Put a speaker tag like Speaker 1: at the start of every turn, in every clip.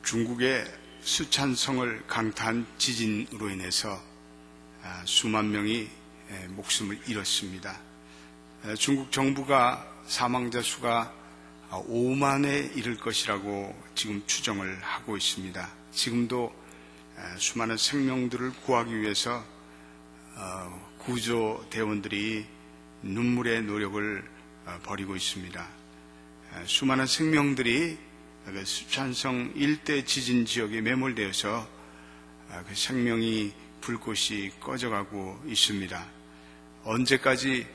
Speaker 1: 중국의 수촨성을 강타한 지진으로 인해서 수만 명이 목숨을 잃었습니다. 중국 정부가 사망자 수가 5만에 이를 것이라고 지금 추정을 하고 있습니다. 지금도 수많은 생명들을 구하기 위해서 구조대원들이 눈물의 노력을 벌이고 있습니다. 수많은 생명들이 수촨성 일대 지진 지역에 매몰되어서 그 생명이 불꽃이 꺼져가고 있습니다. 언제까지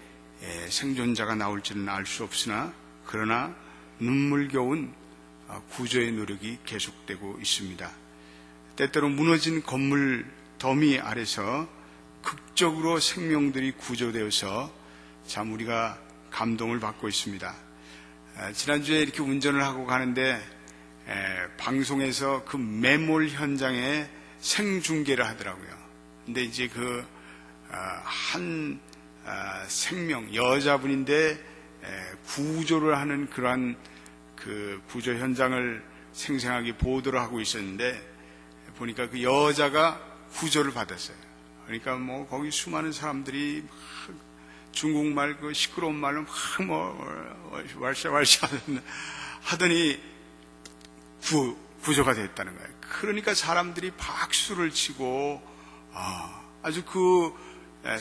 Speaker 1: 생존자가 나올지는 알 수 없으나 그러나 눈물겨운 구조의 노력이 계속되고 있습니다. 때때로 무너진 건물 더미 아래서 극적으로 생명들이 구조되어서 참 우리가 감동을 받고 있습니다. 지난주에 이렇게 운전을 하고 가는데 방송에서 그 매몰 현장에 생중계를 하더라고요. 근데 이제 한 생명, 여자분인데 구조를 하는 그러한 그 구조 현장을 생생하게 보도를 하고 있었는데 보니까 그 여자가 구조를 받았어요. 그러니까 거기 수많은 사람들이 중국말 그 시끄러운 말로 왈샤왈샤 하더니 구조가 됐다는 거예요. 그러니까 사람들이 박수를 치고 아주 그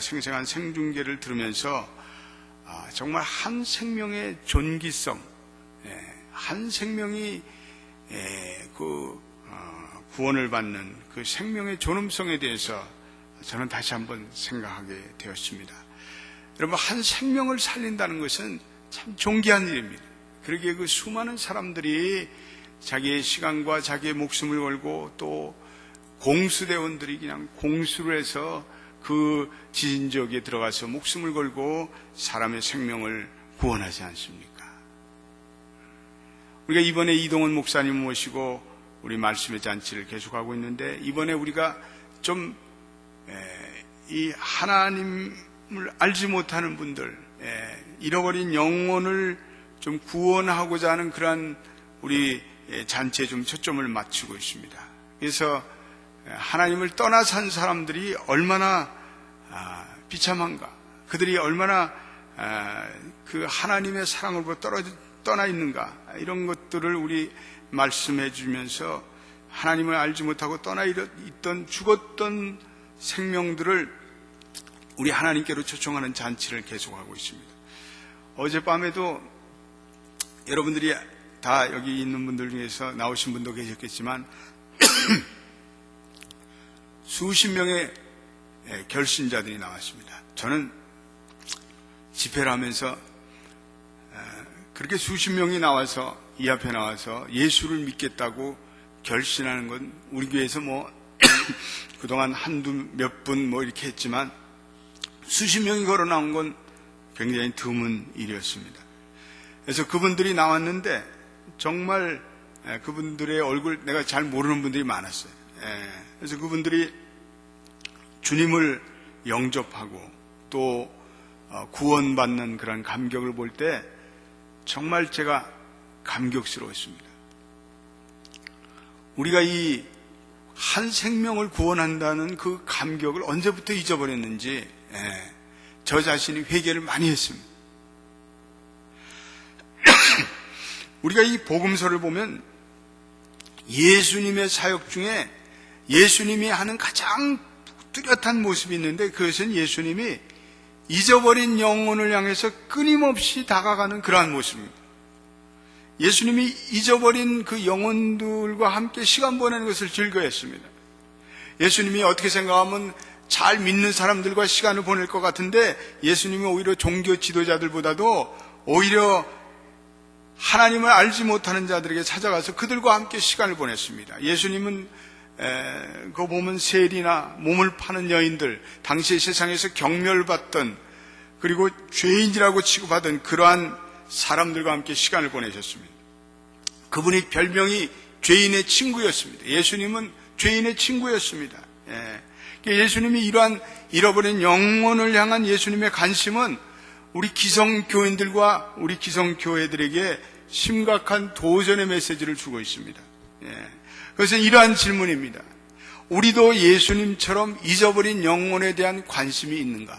Speaker 1: 생생한 생중계를 들으면서 정말 한 생명의 존귀성, 한 생명이 구원을 받는 그 생명의 존엄성에 대해서 저는 다시 한번 생각하게 되었습니다. 여러분, 한 생명을 살린다는 것은 참 존귀한 일입니다. 그러기에 그 수많은 사람들이 자기의 시간과 자기의 목숨을 걸고 또 공수대원들이 그냥 공수를 해서 그 지진 지역에 들어가서 목숨을 걸고 사람의 생명을 구원하지 않습니까? 우리가 이번에 이동원 목사님 모시고 우리 말씀의 잔치를 계속하고 있는데 이번에 우리가 좀 이 하나님을 알지 못하는 분들, 잃어버린 영혼을 좀 구원하고자 하는 그러한 우리 잔치에 좀 초점을 맞추고 있습니다. 그래서 하나님을 떠나 산 사람들이 얼마나 비참한가, 그들이 얼마나 그 하나님의 사랑으로부터 떠나 있는가, 이런 것들을 우리 말씀해 주면서 하나님을 알지 못하고 떠나 있던 죽었던 생명들을 우리 하나님께로 초청하는 잔치를 계속하고 있습니다. 어젯밤에도 여러분들이 다 여기 있는 분들 중에서 나오신 분도 계셨겠지만 수십 명의 결신자들이 나왔습니다. 저는 집회를 하면서 그렇게 수십 명이 나와서 이 앞에 나와서 예수를 믿겠다고 결신하는 건 우리 교회에서 그동안 몇 분 이렇게 했지만 수십 명이 걸어 나온 건 굉장히 드문 일이었습니다. 그래서 그분들이 나왔는데 정말 그분들의 얼굴 내가 잘 모르는 분들이 많았어요. 그래서 그분들이 주님을 영접하고 또 구원받는 그런 감격을 볼 때 정말 제가 감격스러웠습니다. 우리가 이 한 생명을 구원한다는 그 감격을 언제부터 잊어버렸는지 저 자신이 회개를 많이 했습니다. 우리가 이 복음서를 보면 예수님의 사역 중에 예수님이 하는 가장 뚜렷한 모습이 있는데 그것은 예수님이 잊어버린 영혼을 향해서 끊임없이 다가가는 그러한 모습입니다. 예수님이 잊어버린 그 영혼들과 함께 시간 보내는 것을 즐거워했습니다. 예수님이 어떻게 생각하면 잘 믿는 사람들과 시간을 보낼 것 같은데 예수님이 오히려 종교 지도자들보다도 오히려 하나님을 알지 못하는 자들에게 찾아가서 그들과 함께 시간을 보냈습니다. 예수님은 그거 보면 세리나 몸을 파는 여인들, 당시의 세상에서 경멸받던 그리고 죄인이라고 취급하던 그러한 사람들과 함께 시간을 보내셨습니다. 그분이 별명이 죄인의 친구였습니다. 예수님은 죄인의 친구였습니다. 예수님이 이러한 잃어버린 영혼을 향한 예수님의 관심은 우리 기성교인들과 우리 기성교회들에게 심각한 도전의 메시지를 주고 있습니다. 그것은 이러한 질문입니다. 우리도 예수님처럼 잊어버린 영혼에 대한 관심이 있는가?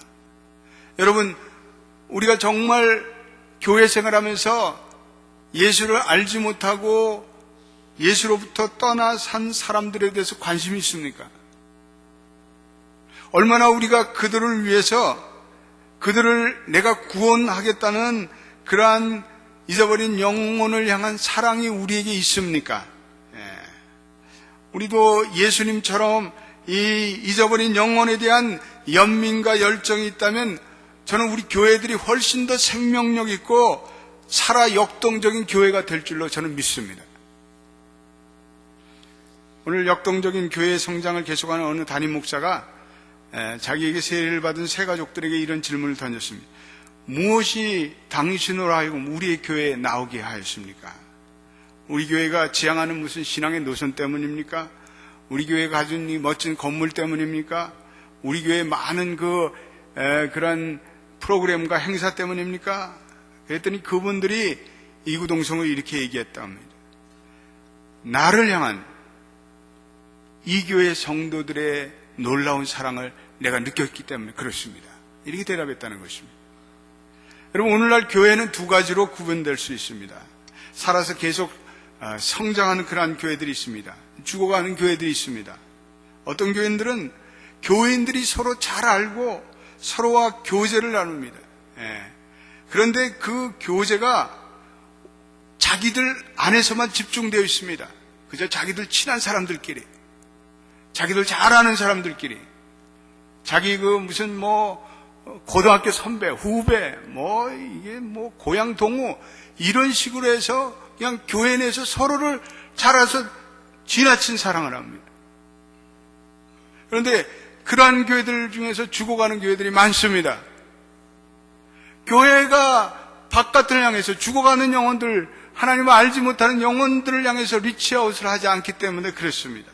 Speaker 1: 여러분, 우리가 정말 교회 생활하면서 예수를 알지 못하고 예수로부터 떠나 산 사람들에 대해서 관심이 있습니까? 얼마나 우리가 그들을 위해서 그들을 내가 구원하겠다는 그러한 잊어버린 영혼을 향한 사랑이 우리에게 있습니까? 우리도 예수님처럼 이 잊어버린 영혼에 대한 연민과 열정이 있다면 저는 우리 교회들이 훨씬 더 생명력 있고 살아 역동적인 교회가 될 줄로 저는 믿습니다. 오늘 역동적인 교회의 성장을 계속하는 어느 담임 목사가 자기에게 세례를 받은 새 가족들에게 이런 질문을 던졌습니다. 무엇이 당신으로 하여금 우리의 교회에 나오게 하였습니까? 우리 교회가 지향하는 무슨 신앙의 노선 때문입니까? 우리 교회가 가진 이 멋진 건물 때문입니까? 우리 교회의 많은 그런 프로그램과 행사 때문입니까? 그랬더니 그분들이 이구동성으로 이렇게 얘기했답니다. 나를 향한 이 교회 성도들의 놀라운 사랑을 내가 느꼈기 때문에 그렇습니다. 이렇게 대답했다는 것입니다. 여러분, 오늘날 교회는 두 가지로 구분될 수 있습니다. 살아서 계속 성장하는 그러한 교회들이 있습니다. 죽어가는 교회들이 있습니다. 어떤 교인들은 교인들이 서로 잘 알고 서로와 교제를 나눕니다. 그런데 그 교제가 자기들 안에서만 집중되어 있습니다. 그저 자기들 친한 사람들끼리, 자기들 잘 아는 사람들끼리, 자기 무슨 고등학교 선배, 후배, 이게 고향 동무, 이런 식으로 해서 그냥 교회 내에서 서로를 잘 알아서 지나친 사랑을 합니다. 그런데 그러한 교회들 중에서 죽어가는 교회들이 많습니다. 교회가 바깥을 향해서 죽어가는 영혼들, 하나님을 알지 못하는 영혼들을 향해서 리치아웃을 하지 않기 때문에 그렇습니다.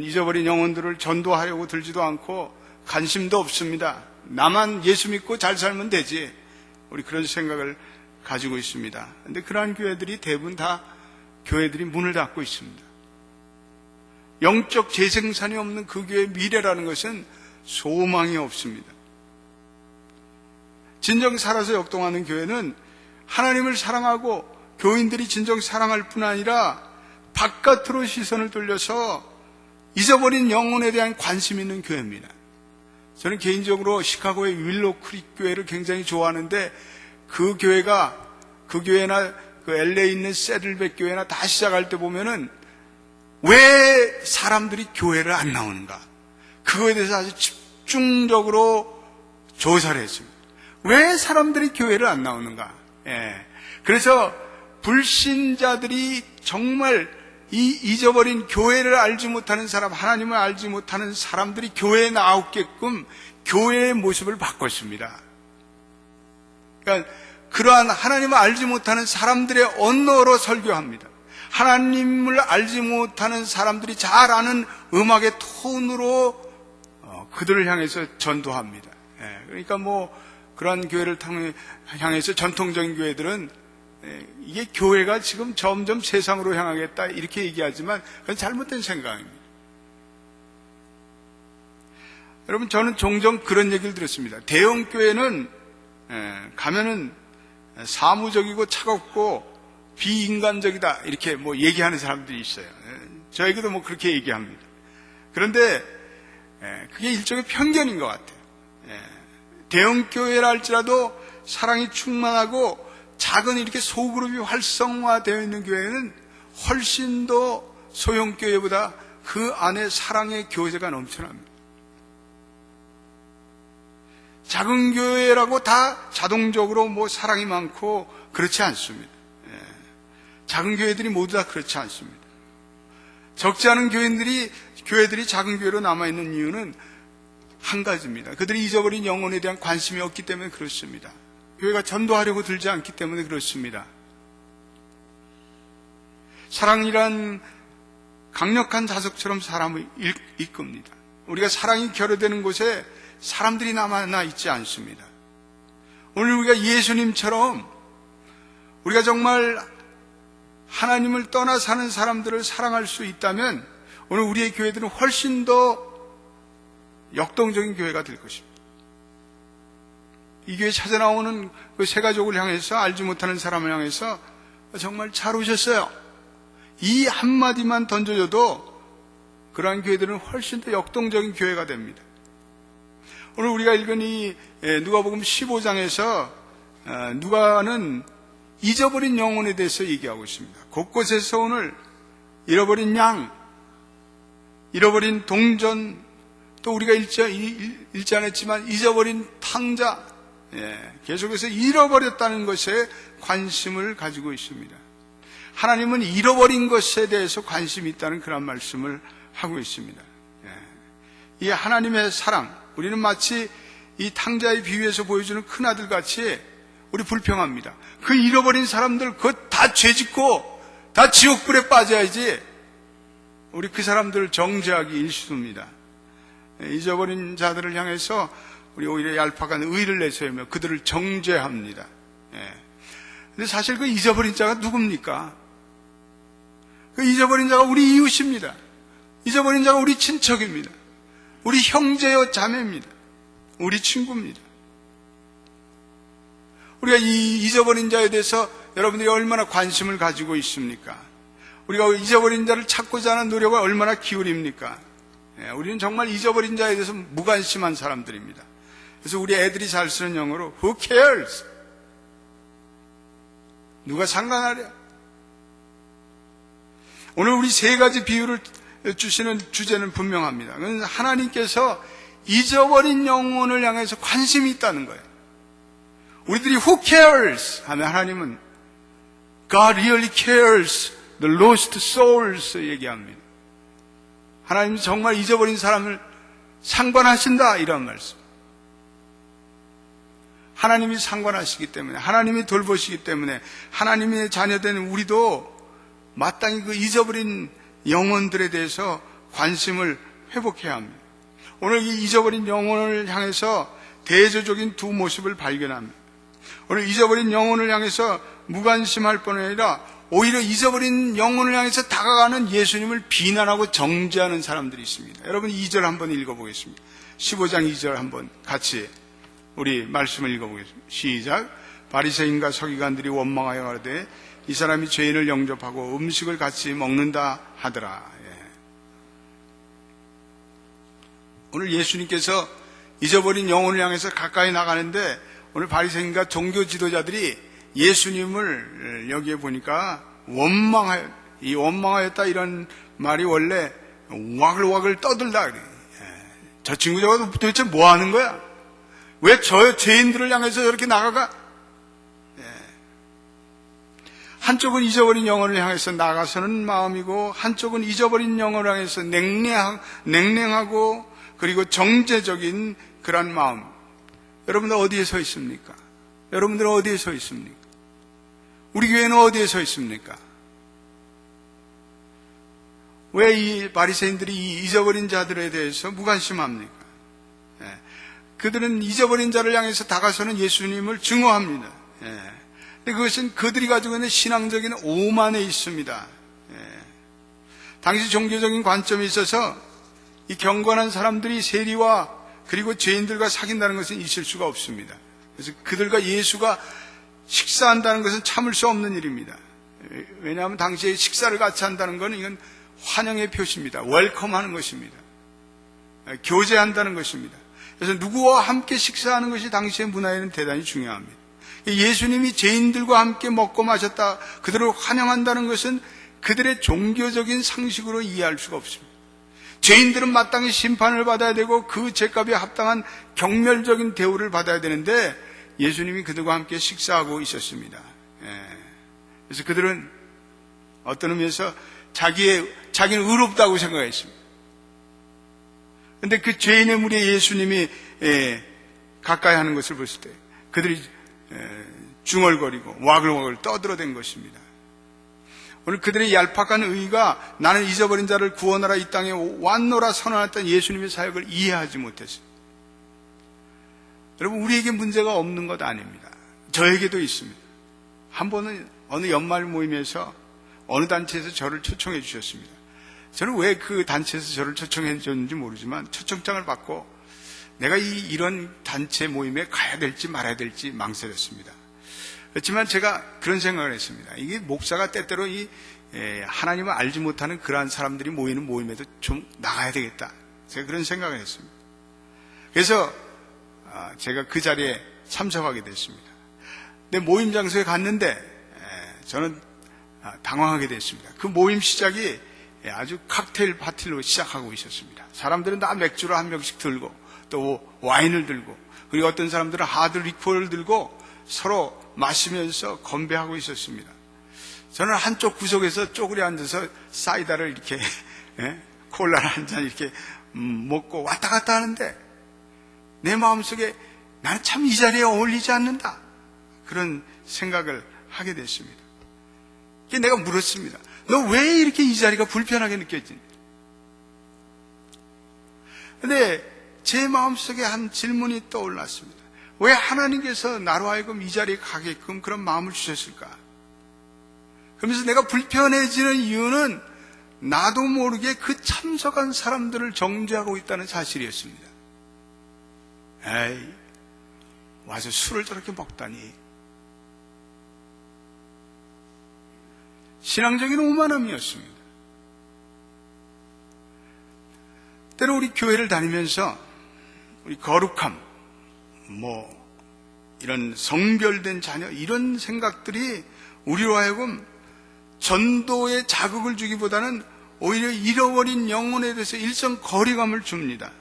Speaker 1: 잊어버린 영혼들을 전도하려고 들지도 않고 관심도 없습니다. 나만 예수 믿고 잘 살면 되지. 우리 그런 생각을 가지고 있습니다. 그런데 그러한 교회들이 대부분 다 교회들이 문을 닫고 있습니다. 영적 재생산이 없는 그 교회의 미래라는 것은 소망이 없습니다. 진정 살아서 역동하는 교회는 하나님을 사랑하고 교인들이 진정 사랑할 뿐 아니라 바깥으로 시선을 돌려서 잊어버린 영혼에 대한 관심 있는 교회입니다. 저는 개인적으로 시카고의 윌로우 크릭 교회를 굉장히 좋아하는데 그 교회나 그 LA에 있는 세들백 교회나 다 시작할 때 보면은 왜 사람들이 교회를 안 나오는가? 그거에 대해서 아주 집중적으로 조사를 했습니다. 왜 사람들이 교회를 안 나오는가? 그래서 불신자들이 정말 이 잊어버린 교회를 알지 못하는 사람, 하나님을 알지 못하는 사람들이 교회에 나오게끔 교회의 모습을 바꿨습니다. 그러니까 그러한 하나님을 알지 못하는 사람들의 언어로 설교합니다. 하나님을 알지 못하는 사람들이 잘 아는 음악의 톤으로 그들을 향해서 전도합니다. 그러니까 그러한 교회를 향해서 전통적인 교회들은 이게 교회가 지금 점점 세상으로 향하겠다 이렇게 얘기하지만 그건 잘못된 생각입니다. 여러분, 저는 종종 그런 얘기를 들었습니다. 대형 교회는 가면은 사무적이고 차갑고 비인간적이다 이렇게 얘기하는 사람들이 있어요. 저에게도 그렇게 얘기합니다. 그런데 그게 일종의 편견인 것 같아요. 대형 교회라 할지라도 사랑이 충만하고 작은 이렇게 소그룹이 활성화되어 있는 교회는 훨씬 더 소형 교회보다 그 안에 사랑의 교제가 넘쳐납니다. 작은 교회라고 다 자동적으로 사랑이 많고 그렇지 않습니다. 작은 교회들이 모두 다 그렇지 않습니다. 적지 않은 교회들이 작은 교회로 남아있는 이유는 한 가지입니다. 그들이 잊어버린 영혼에 대한 관심이 없기 때문에 그렇습니다. 교회가 전도하려고 들지 않기 때문에 그렇습니다. 사랑이란 강력한 자석처럼 사람을 이끕니다. 우리가 사랑이 결여되는 곳에 사람들이 남아 있지 않습니다. 오늘 우리가 예수님처럼 우리가 정말 하나님을 떠나 사는 사람들을 사랑할 수 있다면 오늘 우리의 교회들은 훨씬 더 역동적인 교회가 될 것입니다. 이 교회에 찾아 나오는 그 새 가족을 향해서, 알지 못하는 사람을 향해서 정말 잘 오셨어요, 이 한마디만 던져줘도 그러한 교회들은 훨씬 더 역동적인 교회가 됩니다. 오늘 우리가 읽은 이 누가복음 15장에서 누가는 잊어버린 영혼에 대해서 얘기하고 있습니다. 곳곳에서 오늘 잃어버린 양, 잃어버린 동전, 또 우리가 읽지 않았지만 잊어버린 탕자, 계속해서 잃어버렸다는 것에 관심을 가지고 있습니다. 하나님은 잃어버린 것에 대해서 관심이 있다는 그런 말씀을 하고 있습니다. 이 하나님의 사랑, 우리는 마치 이 탕자의 비유에서 보여주는 큰아들 같이 우리 불평합니다. 그 잃어버린 사람들 그거 다 죄짓고 다 지옥불에 빠져야지 우리 그 사람들을 정죄하기 일쑤입니다. 잊어버린 자들을 향해서 우리 오히려 얄팍한 의를 내세우며 그들을 정죄합니다. 근데 사실 그 잊어버린 자가 누굽니까? 그 잊어버린 자가 우리 이웃입니다. 잊어버린 자가 우리 친척입니다. 우리 형제요 자매입니다. 우리 친구입니다. 우리가 이 잊어버린 자에 대해서 여러분들이 얼마나 관심을 가지고 있습니까? 우리가 잊어버린 자를 찾고자 하는 노력을 얼마나 기울입니까? 우리는 정말 잊어버린 자에 대해서 무관심한 사람들입니다. 그래서 우리 애들이 잘 쓰는 영어로 Who cares? 누가 상관하랴? 오늘 우리 세 가지 비유를 주시는 주제는 분명합니다. 그건 하나님께서 잊어버린 영혼을 향해서 관심이 있다는 거예요. 우리들이 Who cares? 하면 하나님은 God really cares the lost souls 얘기합니다. 하나님은 정말 잊어버린 사람을 상관하신다, 이런 말씀. 하나님이 상관하시기 때문에, 하나님이 돌보시기 때문에 하나님의 자녀된 우리도 마땅히 그 잊어버린 영혼들에 대해서 관심을 회복해야 합니다. 오늘 이 잊어버린 영혼을 향해서 대조적인 두 모습을 발견합니다. 오늘 잊어버린 영혼을 향해서 무관심할 뿐 아니라 오히려 잊어버린 영혼을 향해서 다가가는 예수님을 비난하고 정죄하는 사람들이 있습니다. 여러분 2절 한번 읽어보겠습니다. 15장 2절 한번 같이 우리 말씀을 읽어보겠습니다. 시작. 바리새인과 서기관들이 원망하여 가로되 이 사람이 죄인을 영접하고 음식을 같이 먹는다 하더라. 오늘 예수님께서 잊어버린 영혼을 향해서 가까이 나가는데 오늘 바리새인과 종교 지도자들이 예수님을 여기에 보니까 원망하였다 이런 말이 원래 와글와글 떠들다 그래. 저 친구 저거 도대체 뭐 하는 거야? 왜 저 죄인들을 향해서 저렇게 나가가? 한쪽은 잊어버린 영혼을 향해서 나가서는 마음이고 한쪽은 잊어버린 영혼을 향해서 냉랭하고 그리고 정죄적인 그런 마음. 여러분들 어디에 서 있습니까? 여러분들은 어디에 서 있습니까? 우리 교회는 어디에 서 있습니까? 왜 이 바리새인들이 이 잊어버린 자들에 대해서 무관심합니까? 그들은 잊어버린 자를 향해서 다가서는 예수님을 증오합니다. 근데 그것은 그들이 가지고 있는 신앙적인 오만에 있습니다. 당시 종교적인 관점에 있어서 이 경건한 사람들이 세리와 그리고 죄인들과 사귄다는 것은 있을 수가 없습니다. 그래서 그들과 예수가 식사한다는 것은 참을 수 없는 일입니다. 왜냐하면 당시에 식사를 같이 한다는 것은 이건 환영의 표시입니다. 웰컴하는 것입니다. 교제한다는 것입니다. 그래서 누구와 함께 식사하는 것이 당시의 문화에는 대단히 중요합니다. 예수님이 죄인들과 함께 먹고 마셨다, 그들을 환영한다는 것은 그들의 종교적인 상식으로 이해할 수가 없습니다. 죄인들은 마땅히 심판을 받아야 되고 그 죄값에 합당한 경멸적인 대우를 받아야 되는데 예수님이 그들과 함께 식사하고 있었습니다. 그래서 그들은 어떤 의미에서 자기는 의롭다고 생각했습니다. 그런데 그 죄인의 무리에 예수님이 가까이 하는 것을 봤을 때 그들이 중얼거리고 와글와글 떠들어댄 것입니다. 오늘 그들의 얄팍한 의가 나는 잊어버린 자를 구원하라 이 땅에 왔노라 선언했던 예수님의 사역을 이해하지 못했습니다. 여러분, 우리에게 문제가 없는 것 아닙니다. 저에게도 있습니다. 한 번은 어느 연말 모임에서 어느 단체에서 저를 초청해 주셨습니다. 저는 왜 그 단체에서 저를 초청해 줬는지 모르지만 초청장을 받고 내가 이런 단체 모임에 가야 될지 말아야 될지 망설였습니다. 그렇지만 제가 그런 생각을 했습니다. 이게 목사가 때때로 하나님을 알지 못하는 그러한 사람들이 모이는 모임에도 좀 나가야 되겠다. 제가 그런 생각을 했습니다. 그래서 제가 그 자리에 참석하게 됐습니다. 근데 모임 장소에 갔는데 저는 당황하게 됐습니다. 그 모임 시작이 아주 칵테일 파티로 시작하고 있었습니다. 사람들은 다 맥주를 한 병씩 들고 또 와인을 들고 그리고 어떤 사람들은 하드 리코를 들고 서로 마시면서 건배하고 있었습니다. 저는 한쪽 구석에서 쪼그려 앉아서 사이다를 이렇게 콜라를 한 잔 이렇게 먹고 왔다 갔다 하는데 내 마음속에 나는 참 이 자리에 어울리지 않는다 그런 생각을 하게 됐습니다. 내가 물었습니다. 너 왜 이렇게 이 자리가 불편하게 느껴지니? 근데 제 마음속에 한 질문이 떠올랐습니다. 왜 하나님께서 나로 하여금 이 자리에 가게끔 그런 마음을 주셨을까? 그러면서 내가 불편해지는 이유는 나도 모르게 그 참석한 사람들을 정죄하고 있다는 사실이었습니다. 에이, 와서 술을 저렇게 먹다니. 신앙적인 오만함이었습니다. 때로 우리 교회를 다니면서 우리 거룩함, 이런 성별된 자녀, 이런 생각들이 우리로 하여금 전도에 자극을 주기보다는 오히려 잃어버린 영혼에 대해서 일정 거리감을 줍니다.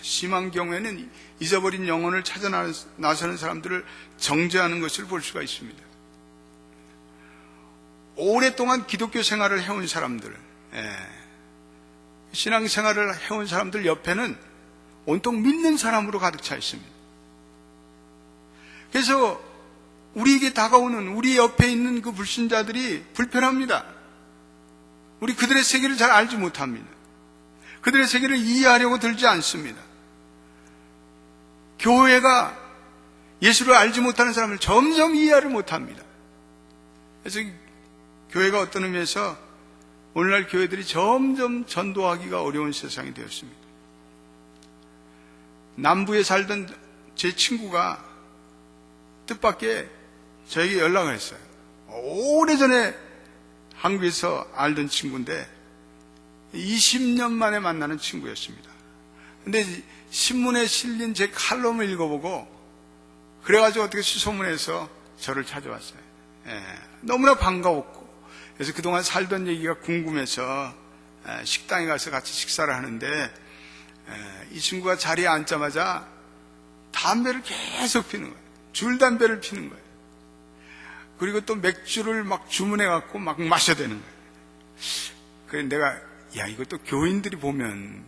Speaker 1: 심한 경우에는 잊어버린 영혼을 찾아 나서는 사람들을 정죄하는 것을 볼 수가 있습니다. 오랫동안 기독교 생활을 해온 사람들, 신앙생활을 해온 사람들 옆에는 온통 믿는 사람으로 가득 차 있습니다. 그래서 우리에게 다가오는 우리 옆에 있는 그 불신자들이 불편합니다. 우리 그들의 세계를 잘 알지 못합니다. 그들의 세계를 이해하려고 들지 않습니다. 교회가 예수를 알지 못하는 사람을 점점 이해를 못합니다. 그래서 교회가 어떤 의미에서 오늘날 교회들이 점점 전도하기가 어려운 세상이 되었습니다. 남부에 살던 제 친구가 뜻밖의 저에게 연락을 했어요. 오래전에 한국에서 알던 친구인데 20년 만에 만나는 친구였습니다. 근데 신문에 실린 제 칼럼을 읽어보고 그래가지고 어떻게 수소문해서 저를 찾아왔어요. 너무나 반가웠고 그래서 그동안 살던 얘기가 궁금해서 식당에 가서 같이 식사를 하는데 이 친구가 자리에 앉자마자 담배를 계속 피는 거예요. 줄담배를 피는 거예요. 그리고 또 맥주를 막 주문해갖고 막 마셔대는 거예요. 그래서 내가 이것도 교인들이 보면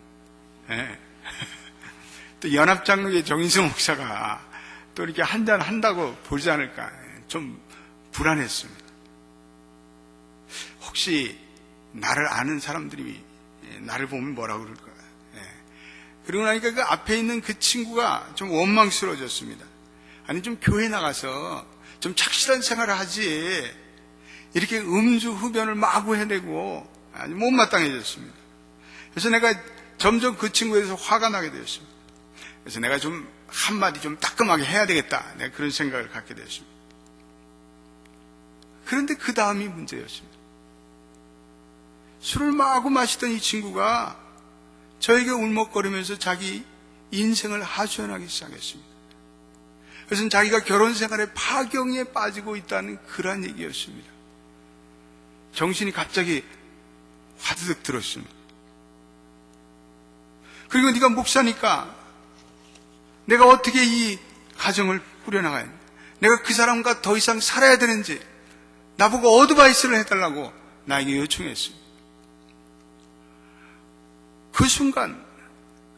Speaker 1: 또 연합장로의 정인성 목사가 또 이렇게 한잔 한다고 보지 않을까 좀 불안했습니다. 혹시 나를 아는 사람들이 나를 보면 뭐라고 그럴까? 그러고 나니까 그 앞에 있는 그 친구가 좀 원망스러워졌습니다. 아니 좀 교회 나가서 좀 착실한 생활을 하지 이렇게 음주 흡연을 마구 해대고 아주 못마땅해졌습니다. 그래서 내가 점점 그 친구에 대해서 화가 나게 되었습니다. 그래서 내가 좀 한마디 좀 따끔하게 해야 되겠다. 내가 그런 생각을 갖게 되었습니다. 그런데 그 다음이 문제였습니다. 술을 마구 마시던 이 친구가 저에게 울먹거리면서 자기 인생을 하소연하기 시작했습니다. 그것은 자기가 결혼 생활에 파경에 빠지고 있다는 그러한 얘기였습니다. 정신이 갑자기 화드득 들었습니다. 그리고 네가 목사니까 내가 어떻게 이 가정을 꾸려나가야 하는지, 내가 그 사람과 더 이상 살아야 되는지 나보고 어드바이스를 해달라고 나에게 요청했습니다. 그 순간,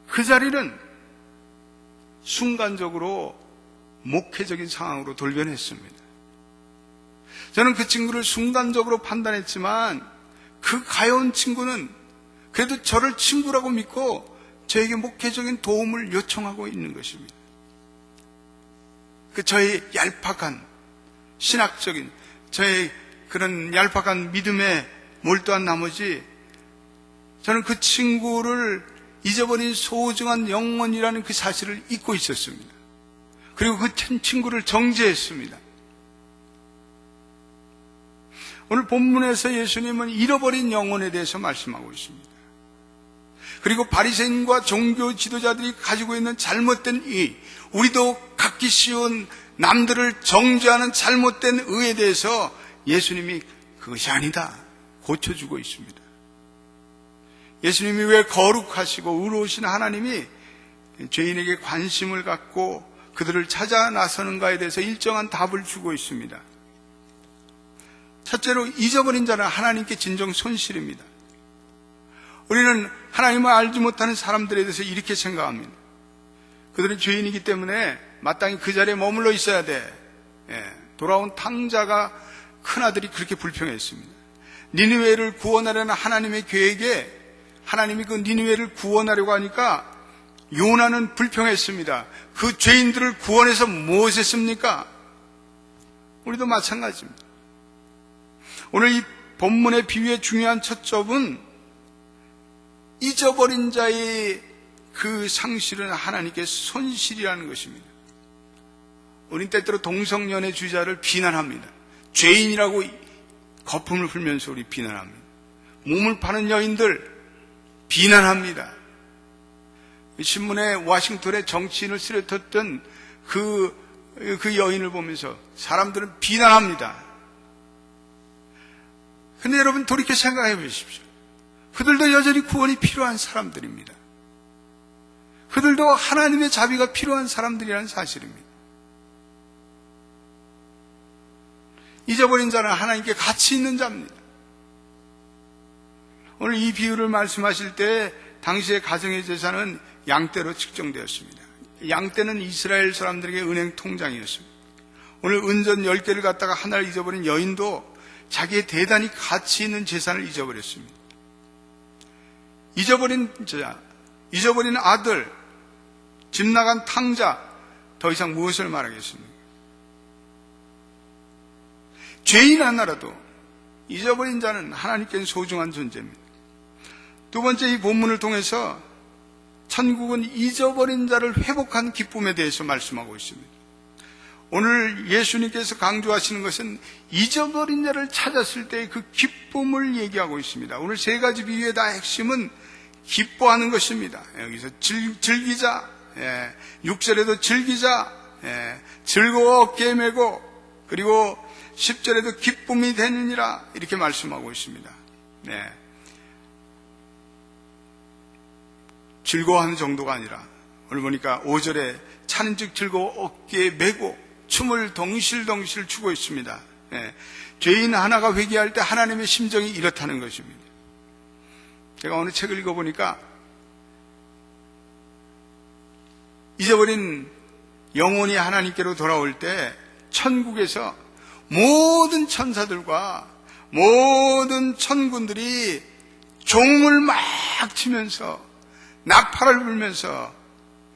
Speaker 1: 그 자리는 순간적으로 목회적인 상황으로 돌변했습니다. 저는 그 친구를 순간적으로 판단했지만 그 가여운 친구는 그래도 저를 친구라고 믿고 저에게 목회적인 도움을 요청하고 있는 것입니다. 그 저의 얄팍한 신학적인 저의 그런 얄팍한 믿음에 몰두한 나머지 저는 그 친구를 잊어버린 소중한 영혼이라는 그 사실을 잊고 있었습니다. 그리고 그 친구를 정죄했습니다. 오늘 본문에서 예수님은 잃어버린 영혼에 대해서 말씀하고 있습니다. 그리고 바리새인과 종교 지도자들이 가지고 있는 잘못된 의, 우리도 갖기 쉬운 남들을 정죄하는 잘못된 의에 대해서 예수님이 그것이 아니다 고쳐주고 있습니다. 예수님이 왜 거룩하시고 의로우신 하나님이 죄인에게 관심을 갖고 그들을 찾아 나서는가에 대해서 일정한 답을 주고 있습니다. 첫째로 잊어버린 자는 하나님께 진정 손실입니다. 우리는 하나님을 알지 못하는 사람들에 대해서 이렇게 생각합니다. 그들은 죄인이기 때문에 마땅히 그 자리에 머물러 있어야 돼. 돌아온 탕자가 큰아들이 그렇게 불평했습니다. 니느웨를 구원하려는 하나님의 계획에 하나님이 그 니느웨를 구원하려고 하니까 요나는 불평했습니다. 그 죄인들을 구원해서 무엇 했습니까? 우리도 마찬가지입니다. 오늘 이 본문의 비유의 중요한 첫 점은 잊어버린 자의 그 상실은 하나님께 손실이라는 것입니다. 우린 때때로 동성연애 주자를 비난합니다. 죄인이라고 거품을 풀면서 우리 비난합니다. 몸을 파는 여인들 비난합니다. 신문에 워싱턴의 정치인을 쓰러뜨렸던 그 여인을 보면서 사람들은 비난합니다. 근데 여러분 돌이켜 생각해 보십시오. 그들도 여전히 구원이 필요한 사람들입니다. 그들도 하나님의 자비가 필요한 사람들이라는 사실입니다. 잊어버린 자는 하나님께 가치 있는 자입니다. 오늘 이 비유를 말씀하실 때 당시의 가정의 재산은 양떼로 측정되었습니다. 양떼는 이스라엘 사람들에게 은행 통장이었습니다. 오늘 은전 10개를 갖다가 하나를 잊어버린 여인도 자기의 대단히 가치 있는 재산을 잊어버렸습니다. 잊어버린 자, 잊어버린 아들, 집 나간 탕자, 더 이상 무엇을 말하겠습니까? 죄인 하나라도 잊어버린 자는 하나님께는 소중한 존재입니다. 두 번째, 이 본문을 통해서 천국은 잊어버린 자를 회복한 기쁨에 대해서 말씀하고 있습니다. 오늘 예수님께서 강조하시는 것은 잊어버린 자를 찾았을 때의 그 기쁨을 얘기하고 있습니다. 오늘 세 가지 비유의 다 핵심은 기뻐하는 것입니다. 여기서 즐기자, 6절에도 즐기자, 즐거워 어깨에 메고, 그리고 10절에도 기쁨이 되느니라 이렇게 말씀하고 있습니다. 즐거워하는 정도가 아니라 오늘 보니까 5절에 차는즉 즐거워 어깨에 메고 춤을 덩실덩실 추고 있습니다. 죄인 하나가 회개할 때 하나님의 심정이 이렇다는 것입니다. 제가 어느 책을 읽어보니까 잊어버린 영혼이 하나님께로 돌아올 때 천국에서 모든 천사들과 모든 천군들이 종을 막 치면서 나팔을 불면서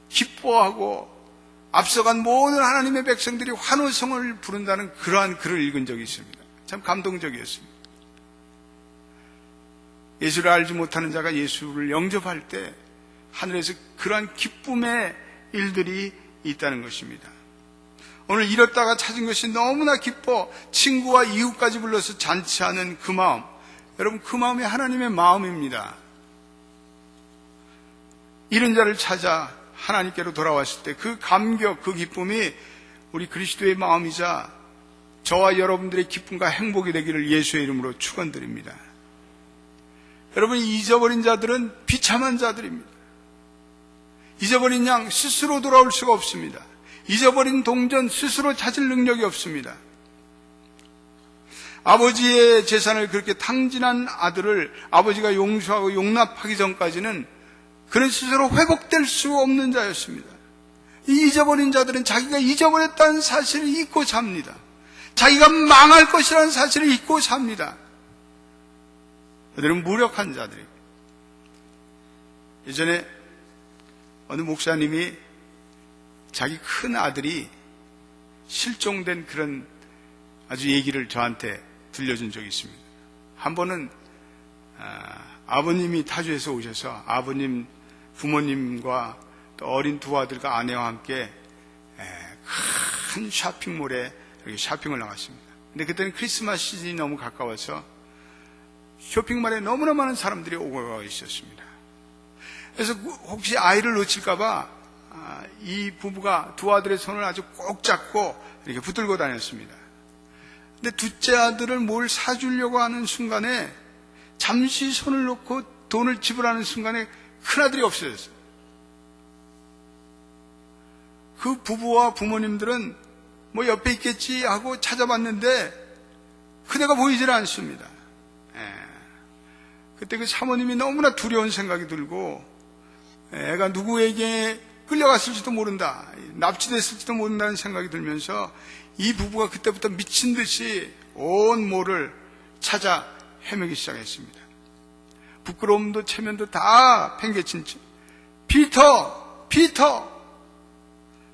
Speaker 1: 기뻐하고 앞서간 모든 하나님의 백성들이 환호성을 부른다는 그러한 글을 읽은 적이 있습니다. 참 감동적이었습니다. 예수를 알지 못하는 자가 예수를 영접할 때 하늘에서 그러한 기쁨의 일들이 있다는 것입니다. 오늘 잃었다가 찾은 것이 너무나 기뻐 친구와 이웃까지 불러서 잔치하는 그 마음, 여러분 그 마음이 하나님의 마음입니다. 잃은 자를 찾아 하나님께로 돌아왔을 때 그 감격, 그 기쁨이 우리 그리스도의 마음이자 저와 여러분들의 기쁨과 행복이 되기를 예수의 이름으로 축원드립니다. 여러분, 잊어버린 자들은 비참한 자들입니다. 잊어버린 양 스스로 돌아올 수가 없습니다. 잊어버린 동전 스스로 찾을 능력이 없습니다. 아버지의 재산을 그렇게 탕진한 아들을 아버지가 용서하고 용납하기 전까지는 그는 스스로 회복될 수 없는 자였습니다. 이 잊어버린 자들은 자기가 잊어버렸다는 사실을 잊고 삽니다. 자기가 망할 것이라는 사실을 잊고 삽니다. 그들은 무력한 자들입니다. 예전에 어느 목사님이 자기 큰 아들이 실종된 그런 아주 얘기를 저한테 들려준 적이 있습니다. 한 번은 아버님이 타주에서 오셔서 아버님, 부모님과 또 어린 두 아들과 아내와 함께 큰 쇼핑몰에 이렇게 쇼핑을 나갔습니다. 근데 그때는 크리스마스 시즌이 너무 가까워서 쇼핑몰에 너무나 많은 사람들이 오고 있었습니다. 그래서 혹시 아이를 놓칠까봐 이 부부가 두 아들의 손을 아주 꼭 잡고 이렇게 붙들고 다녔습니다. 근데 둘째 아들을 뭘 사주려고 하는 순간에 잠시 손을 놓고 돈을 지불하는 순간에 큰아들이 없어졌어요. 그 부부와 부모님들은 뭐 옆에 있겠지 하고 찾아봤는데 그대가 보이질 않습니다. 그때 그 사모님이 너무나 두려운 생각이 들고 애가 누구에게 끌려갔을지도 모른다, 납치됐을지도 모른다는 생각이 들면서 이 부부가 그때부터 미친 듯이 온 몰을 찾아 헤매기 시작했습니다. 부끄러움도 체면도 다 팽개친 채 피터! 피터!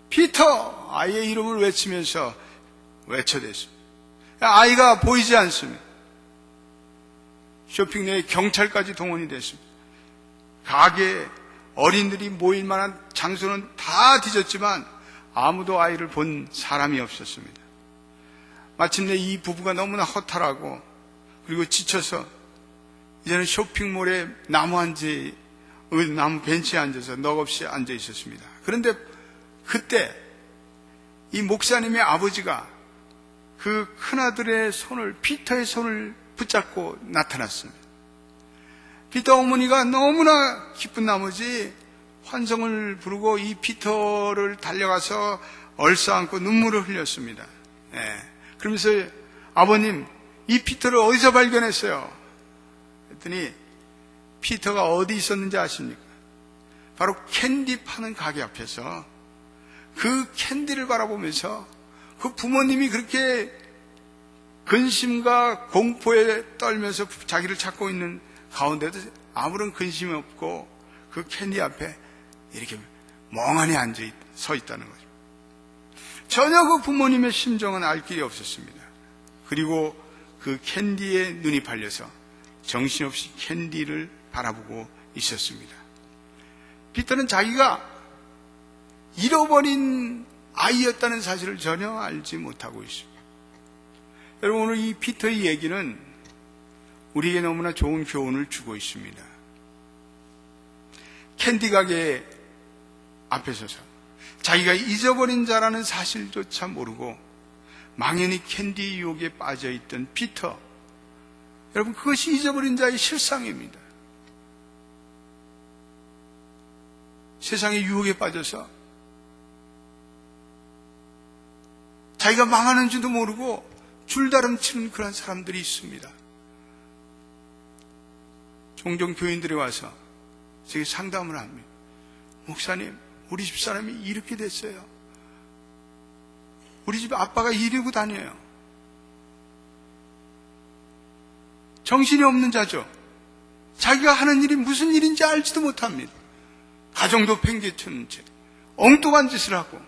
Speaker 1: 피터! 아이의 이름을 외치면서 외쳐댔습니다. 아이가 보이지 않습니다. 쇼핑 내에 경찰까지 동원이 됐습니다. 가게에 어린들이 모일 만한 장소는 다 뒤졌지만 아무도 아이를 본 사람이 없었습니다. 마침내 이 부부가 너무나 허탈하고 그리고 지쳐서 이제는 쇼핑몰에 나무 벤치에 앉아서 넋없이 앉아 있었습니다. 그런데 그때 이 목사님의 아버지가 그 큰아들의 손을, 피터의 손을 붙잡고 나타났습니다. 피터 어머니가 너무나 기쁜 나머지 환성을 부르고 이 피터를 달려가서 얼싸안고 눈물을 흘렸습니다. 그러면서 아버님, 이 피터를 어디서 발견했어요? 그랬더니 피터가 어디 있었는지 아십니까? 바로 캔디 파는 가게 앞에서 그 캔디를 바라보면서 그 부모님이 그렇게 근심과 공포에 떨면서 자기를 찾고 있는 가운데도 아무런 근심이 없고 그 캔디 앞에 이렇게 멍하니 서 있다는 거죠. 전혀 그 부모님의 심정은 알 길이 없었습니다. 그리고 그 캔디에 눈이 팔려서 정신없이 캔디를 바라보고 있었습니다. 피터는 자기가 잃어버린 아이였다는 사실을 전혀 알지 못하고 있습니다. 여러분, 오늘 이 피터의 얘기는 우리에게 너무나 좋은 교훈을 주고 있습니다. 캔디 가게 앞에 서서 자기가 잊어버린 자라는 사실조차 모르고 망연히 캔디 유혹에 빠져있던 피터, 여러분, 그것이 잊어버린 자의 실상입니다. 세상의 유혹에 빠져서 자기가 망하는 줄도 모르고 줄다름치는 그런 사람들이 있습니다. 종종 교인들이 와서 제게 상담을 합니다. 목사님, 우리 집 사람이 이렇게 됐어요. 우리 집 아빠가 이러고 다녀요. 정신이 없는 자죠. 자기가 하는 일이 무슨 일인지 알지도 못합니다. 가정도 팽개치는 채 엉뚱한 짓을 하고,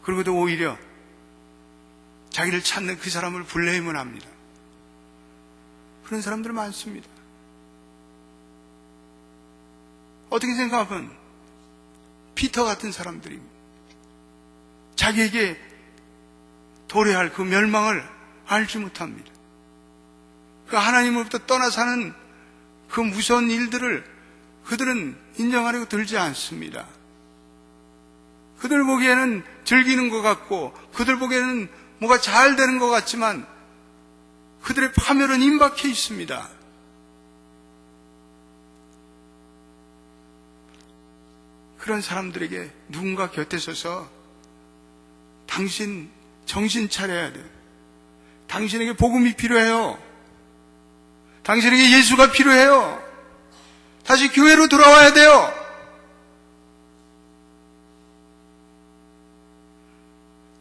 Speaker 1: 그리고도 오히려 자기를 찾는 그 사람을 블레임을 합니다. 그런 사람들 많습니다. 어떻게 생각하면 피터 같은 사람들입니다. 자기에게 도래할 그 멸망을 알지 못합니다. 그 하나님으로부터 떠나 사는 그 무서운 일들을 그들은 인정하려고 들지 않습니다. 그들 보기에는 즐기는 것 같고 그들 보기에는 뭐가 잘 되는 것 같지만 그들의 파멸은 임박해 있습니다. 그런 사람들에게 누군가 곁에 서서 당신 정신 차려야 돼요. 당신에게 복음이 필요해요. 당신에게 예수가 필요해요. 다시 교회로 돌아와야 돼요.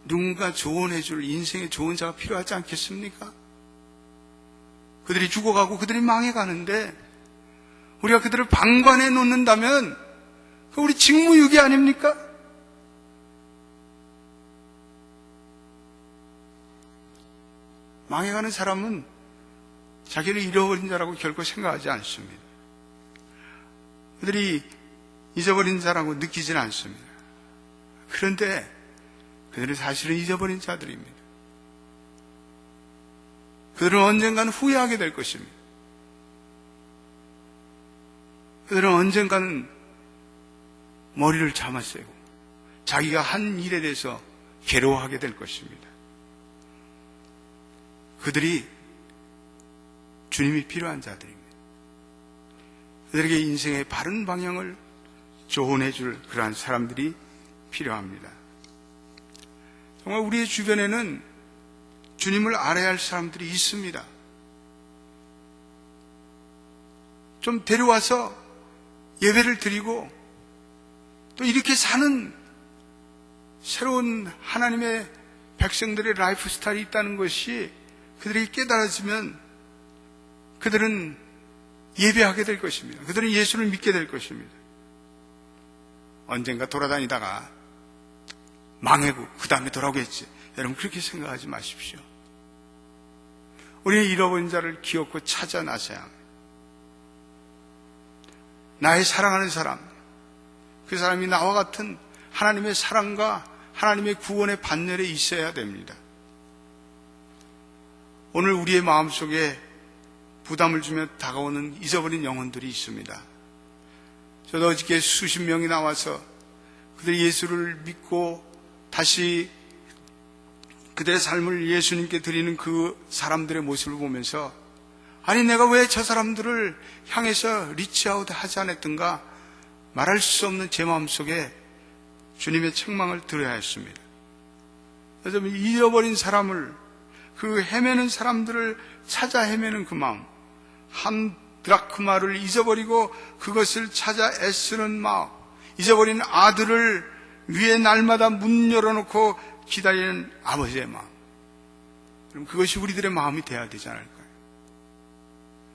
Speaker 1: 누군가 조언해줄 인생의 좋은 자가 필요하지 않겠습니까? 그들이 죽어가고 그들이 망해가는데 우리가 그들을 방관해 놓는다면 그 우리 직무유기 아닙니까? 망해가는 사람은 자기를 잃어버린 자라고 결코 생각하지 않습니다. 그들이 잊어버린 자라고 느끼지는 않습니다. 그런데 그들은 사실은 잊어버린 자들입니다. 그들은 언젠가는 후회하게 될 것입니다. 그들은 언젠가는 머리를 감아세고 자기가 한 일에 대해서 괴로워하게 될 것입니다. 그들이 주님이 필요한 자들입니다. 그들에게 인생의 바른 방향을 조언해 줄 그러한 사람들이 필요합니다. 정말 우리의 주변에는 주님을 알아야 할 사람들이 있습니다. 좀 데려와서 예배를 드리고 또 이렇게 사는 새로운 하나님의 백성들의 라이프 스타일이 있다는 것이 그들에게 깨달아지면 그들은 예배하게 될 것입니다. 그들은 예수를 믿게 될 것입니다. 언젠가 돌아다니다가 망하고 그 다음에 돌아오겠지. 여러분 그렇게 생각하지 마십시오. 우리는 잃어버린 자를 기억하고 찾아 나서야 합니다. 나의 사랑하는 사람, 그 사람이 나와 같은 하나님의 사랑과 하나님의 구원의 반열에 있어야 됩니다. 오늘 우리의 마음속에 부담을 주며 다가오는 잊어버린 영혼들이 있습니다. 저도 어저께 수십 명이 나와서 그들이 예수를 믿고 다시 그들의 삶을 예수님께 드리는 그 사람들의 모습을 보면서 아니 내가 왜 저 사람들을 향해서 리치아웃 하지 않았던가 말할 수 없는 제 마음속에 주님의 책망을 들어야 했습니다. 그래서 잃어버린 사람을 그 헤매는 사람들을 찾아 헤매는 그 마음, 한 드라크마를 잊어버리고 그것을 찾아 애쓰는 마음, 잊어버린 아들을 위에 날마다 문 열어놓고 기다리는 아버지의 마음. 그럼 그것이 우리들의 마음이 되어야 되지 않을까요?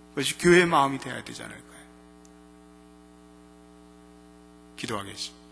Speaker 1: 그것이 교회의 마음이 되어야 되지 않을까요? 기도하겠습니다.